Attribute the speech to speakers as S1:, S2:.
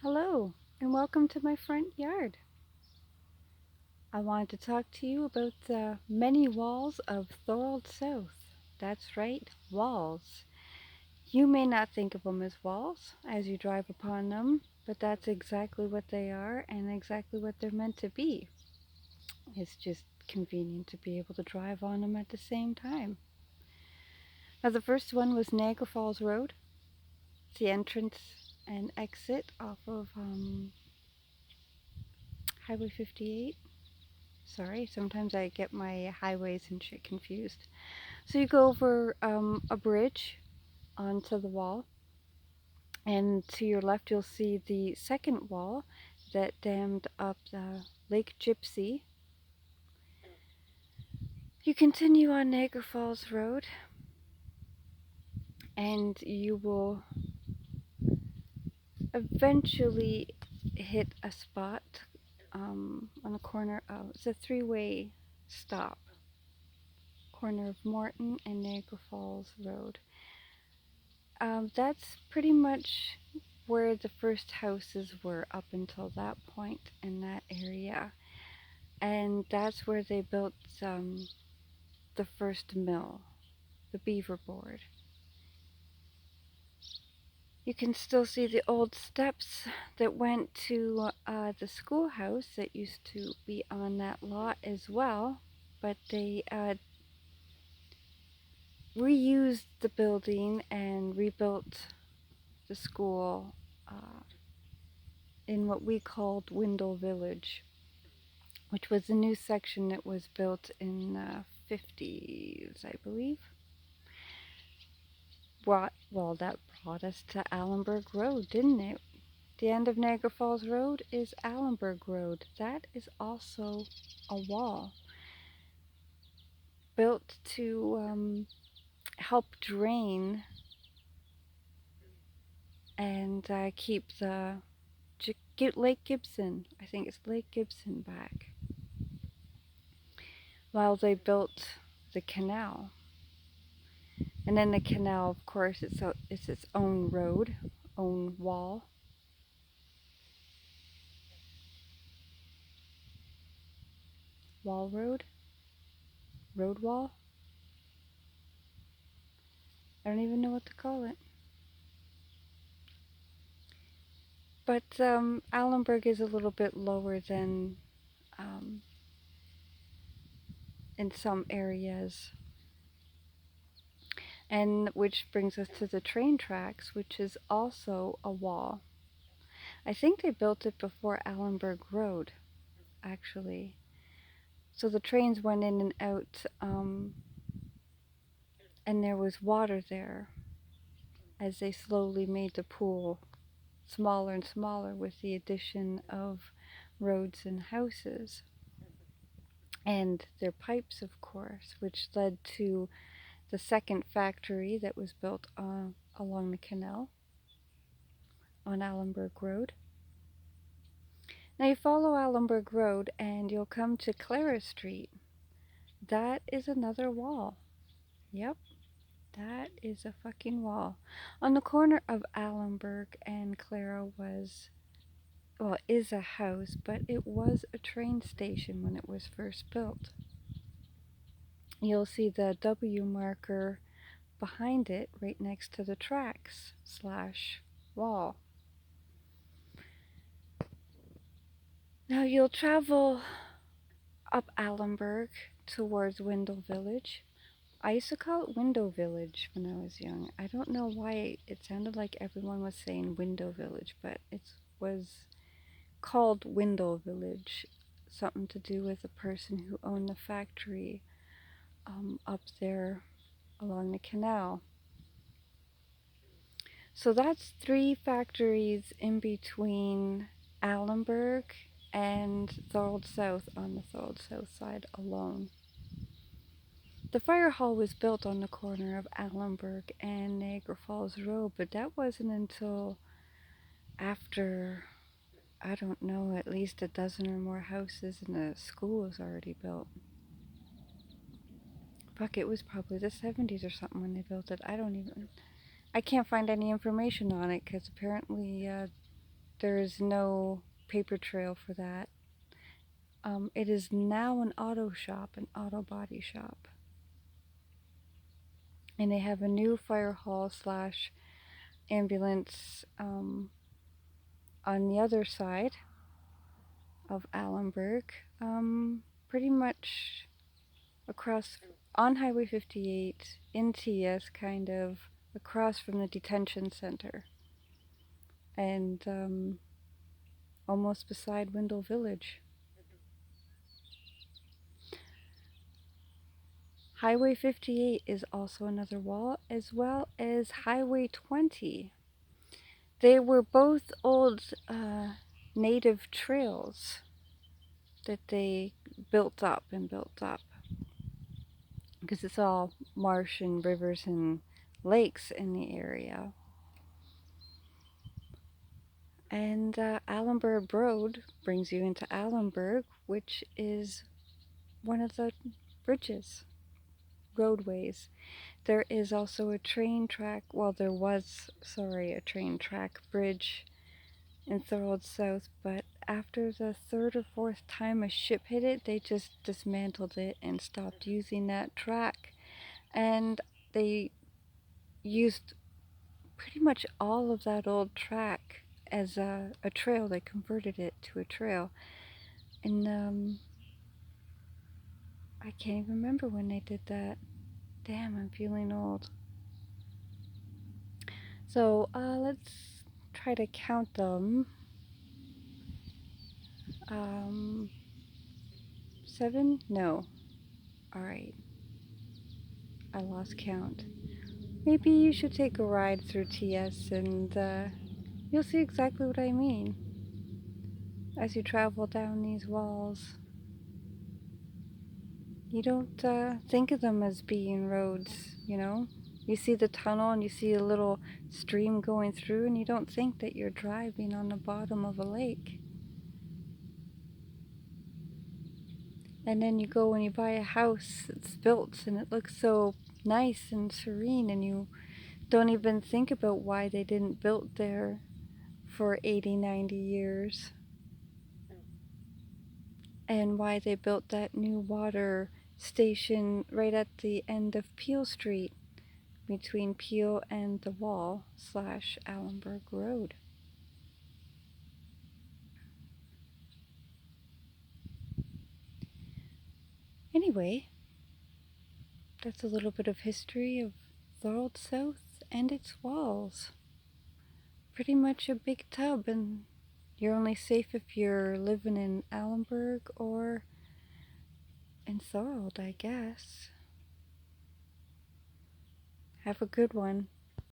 S1: Hello, and welcome to my front yard. I wanted to talk to you about the many walls of Thorold South. That's right, walls. You may not think of them as walls as you drive upon them, but that's exactly what they are and exactly what they're meant to be. It's just convenient to be able to drive on them at the same time. Now, the first one was Niagara Falls Road. It's the entrance and exit off of Highway 58. Sorry, sometimes I get my highways and shit confused. So you go over a bridge onto the wall, and to your left you'll see the second wall that dammed up the Lake Gypsy. You continue on Niagara Falls Road, and you will eventually hit a spot on the corner of, it's a three-way stop, corner of Morton and Niagara Falls Road. That's pretty much where the first houses were up until that point in that area. And that's where they built the first mill, the beaver board. You can still see the old steps that went to the schoolhouse that used to be on that lot as well, but they reused the building and rebuilt the school in what we called Windle Village, which was a new section that was built in the 50s, I believe. Well, that brought us to Allenburg Road, didn't it? The end of Niagara Falls Road is Allenburg Road. That is also a wall built to help drain and keep the Lake Gibson, I think it's Lake Gibson, back while they built the canal. And then the canal, of course, it's its own road, own wall. Wall road? Road wall? I don't even know what to call it. But Allenburg is a little bit lower than um, in some areas. And which brings us to the train tracks, which is also a wall. I think they built it before Allenburg Road, actually. So the trains went in and out, and there was water there as they slowly made the pool smaller and smaller with the addition of roads and houses. And their pipes, of course, which led to the second factory that was built along the canal on Allenburg Road. Now you follow Allenburg Road and you'll come to Clara Street. That is another wall. Yep, that is a fucking wall. On the corner of Allenburg and Clara is a house, but it was a train station when it was first built. You'll see the W marker behind it right next to the tracks / wall. Now you'll travel up Allenburg towards Windle Village. I used to call it Window Village when I was young. I don't know why it sounded like everyone was saying Window Village, but it was called Windle Village. Something to do with the person who owned the factory up there along the canal. So that's 3 factories in between Allenburg and Thorold South on the Thorold South side alone. The fire hall was built on the corner of Allenburg and Niagara Falls Road, but that wasn't until after, I don't know, at least a dozen or more houses and the school was already built. Fuck, it was probably the 70s or something when they built it. I can't find any information on it because apparently There is no paper trail for that. It is now an auto shop, an auto body shop. And they have a new fire hall slash ambulance on the other side of Allenburg, pretty much across on Highway 58 in TS, kind of across from the detention center, and almost beside Wendell Village. Highway 58 is also another wall, as well as Highway 20. They were both old native trails that they built up because it's all marsh and rivers and lakes in the area. And Allenburg Road brings you into Allenburg, which is one of the bridges, roadways. There is also a train track, well, there was, a train track bridge in Thorold South, but after the third or fourth time a ship hit it, they just dismantled it and stopped using that track. And they used pretty much all of that old track as a trail. They converted it to a trail. And I can't even remember when they did that. Damn, I'm feeling old. So let's try to count them. 7? No. Alright. I lost count. Maybe you should take a ride through TS and you'll see exactly what I mean as you travel down these walls. You don't think of them as being roads, you know? You see the tunnel and you see a little stream going through, and you don't think that you're driving on the bottom of a lake. And then you go and you buy a house that's built and it looks so nice and serene, and you don't even think about why they didn't build there for 80, 90 years. And why they built that new water station right at the end of Peel Street, between Peel and the Wall / Allenburg Road. Anyway, that's a little bit of history of Thorold South and its walls. Pretty much a big tub, and you're only safe if you're living in Allenburg or in Thorold, I guess. Have a good one.